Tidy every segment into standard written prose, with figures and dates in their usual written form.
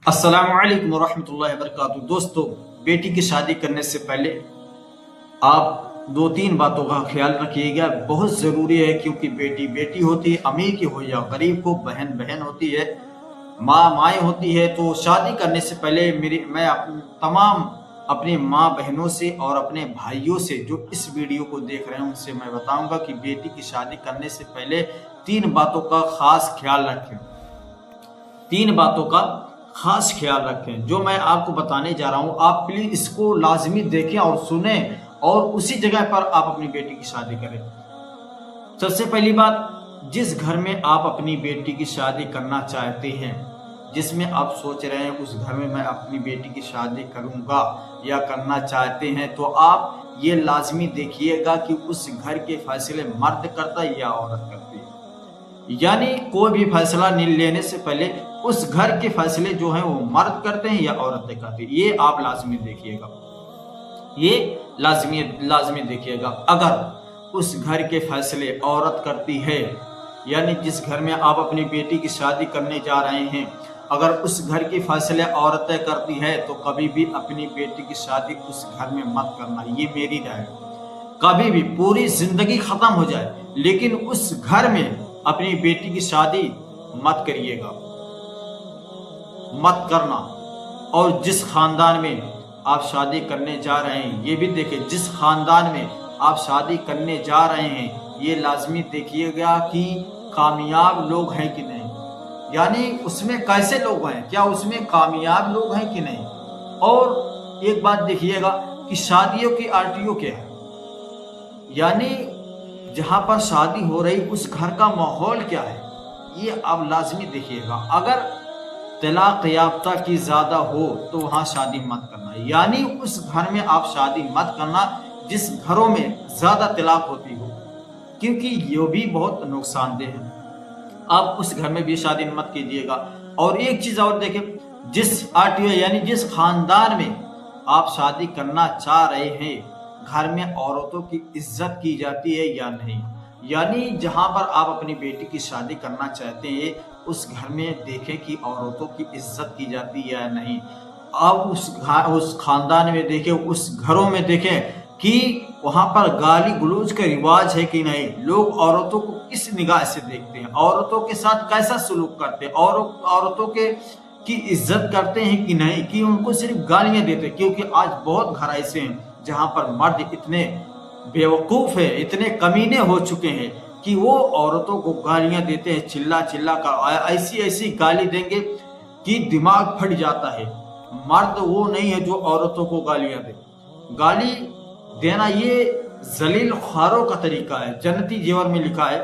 السلام علیکم ورحمۃ اللہ وبرکاتہ۔ دوستو، بیٹی کی شادی کرنے سے پہلے آپ دو تین باتوں کا خیال رکھیے گا، بہت ضروری ہے، کیونکہ بیٹی بیٹی ہوتی ہے، امیر کی ہو یا غریب کو، بہن بہن ہوتی ہے، ماں مائیں ہوتی ہے۔ تو شادی کرنے سے پہلے میں تمام اپنی ماں بہنوں سے اور اپنے بھائیوں سے جو اس ویڈیو کو دیکھ رہے ہیں ان سے میں بتاؤں گا کہ بیٹی کی شادی کرنے سے پہلے تین باتوں کا خاص خیال رکھیں۔ تین باتوں کا خاص خیال رکھیں جو میں آپ کو بتانے جا رہا ہوں، آپ پلیز اس کو لازمی دیکھیں اور سنیں اور اسی جگہ پر آپ اپنی بیٹی کی شادی کریں۔ سب سے پہلی بات، جس گھر میں آپ اپنی بیٹی کی شادی کرنا چاہتے ہیں، جس میں آپ سوچ رہے ہیں اس گھر میں اپنی بیٹی کی شادی کروں گا یا کرنا چاہتے ہیں، تو آپ یہ لازمی دیکھیے گا کہ اس گھر کے فیصلے مرد کرتا ہے یا عورت کرتی ہے۔ یعنی کوئی بھی فیصلہ لینے سے پہلے اس گھر کے فیصلے جو ہیں وہ مرد کرتے ہیں یا عورتیں کرتی ہیں، یہ آپ لازمی دیکھیے گا، یہ لازمی دیکھیے گا۔ اگر اس گھر کے فیصلے عورت کرتی ہے، یعنی جس گھر میں آپ اپنی بیٹی کی شادی کرنے جا رہے ہیں، اگر اس گھر کے فیصلے عورتیں کرتی ہے تو کبھی بھی اپنی بیٹی کی شادی اس گھر میں مت کرنا، یہ میری رائے ہے۔ کبھی بھی پوری زندگی ختم ہو جائے لیکن اس گھر میں اپنی بیٹی کی شادی مت کریے گا، مت کرنا۔ اور جس خاندان میں آپ شادی کرنے جا رہے ہیں یہ بھی دیکھیں، جس خاندان میں آپ شادی کرنے جا رہے ہیں یہ لازمی دیکھیے گا کہ کامیاب لوگ ہیں کہ نہیں، یعنی اس میں کیسے لوگ ہیں، کیا اس میں کامیاب لوگ ہیں کہ نہیں۔ اور ایک بات دیکھیے گا کہ شادیوں کی RTO کیا ہے، یعنی جہاں پر شادی ہو رہی اس گھر کا ماحول کیا ہے، یہ آپ لازمی دیکھیے گا۔ اگر طلاق یافتہ کی زیادہ ہو تو وہاں شادی مت کرنا، یعنی اس گھر میں آپ شادی مت کرنا جس گھروں میں زیادہ طلاق ہوتی ہو، کیونکہ یہ بھی بہت نقصان دہ ہے۔ آپ اس گھر میں بھی شادی مت کیجیے گا۔ اور ایک چیز اور دیکھیں، جس RTO یعنی جس خاندان میں آپ شادی کرنا چاہ رہے ہیں گھر میں عورتوں کی عزت کی جاتی ہے یا نہیں، یعنی جہاں پر آپ اپنی بیٹی کی شادی کرنا چاہتے ہیں اس گھر میں دیکھیں کہ عورتوں کی عزت کی جاتی ہے یا نہیں۔ آپ اس خاندان میں دیکھیں، اس گھروں میں دیکھیں کہ وہاں پر گالی گلوچ کا رواج ہے کہ نہیں، لوگ عورتوں کو کس نگاہ سے دیکھتے ہیں، عورتوں کے ساتھ کیسا سلوک کرتے ہیں، عورتوں کی عزت کرتے ہیں کہ نہیں، کہ ان کو صرف گالیاں دیتے ہیں۔ کیونکہ آج بہت گھر ایسے ہیں جہاں پر مرد اتنے بیوقوف ہیں، اتنے کمینے ہو چکے ہیں کہ وہ عورتوں کو گالیاں دیتے ہیں، چلا چلا کر ایسی گالی دیں گے کہ دماغ پھٹ جاتا ہے۔ مرد وہ نہیں ہے جو عورتوں کو گالیاں دے۔ گالی دینا یہ ذلیل خواروں کا طریقہ ہے۔ جنتی زیور میں لکھا ہے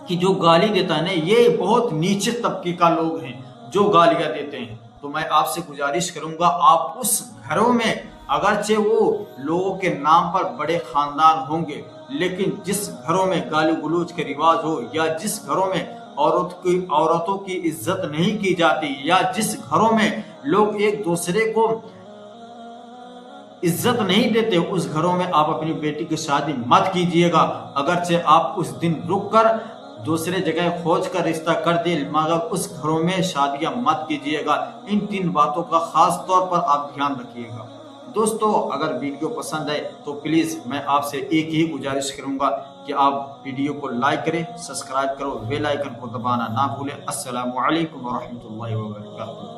کہ جو گالی دیتا ہے نا یہ بہت نیچے طبقے کا لوگ ہیں جو گالیاں دیتے ہیں۔ تو میں آپ سے گزارش کروں گا، آپ اس گھروں میں اگرچہ وہ لوگوں کے نام پر بڑے خاندان ہوں گے لیکن جس گھروں میں گالی گلوچ کے رواج ہو، یا جس گھروں میں عورتوں کی عزت نہیں کی جاتی، یا جس گھروں میں لوگ ایک دوسرے کو عزت نہیں دیتے، اس گھروں میں آپ اپنی بیٹی کی شادی مت کیجیے گا۔ اگرچہ آپ اس دن رک کر دوسرے جگہ کھوج کر رشتہ کر دیں مگر اس گھروں میں شادیاں مت کیجیے گا۔ ان تین باتوں کا خاص طور پر آپ دھیان رکھیے گا۔ دوستو، اگر ویڈیو پسند ہے تو پلیز میں آپ سے ایک ہی گزارش کروں گا کہ آپ ویڈیو کو لائک کریں، سبسکرائب کرو، بیل آئیکن کو دبانا نہ بھولیں۔ السلام علیکم ورحمۃ اللہ وبرکاتہ۔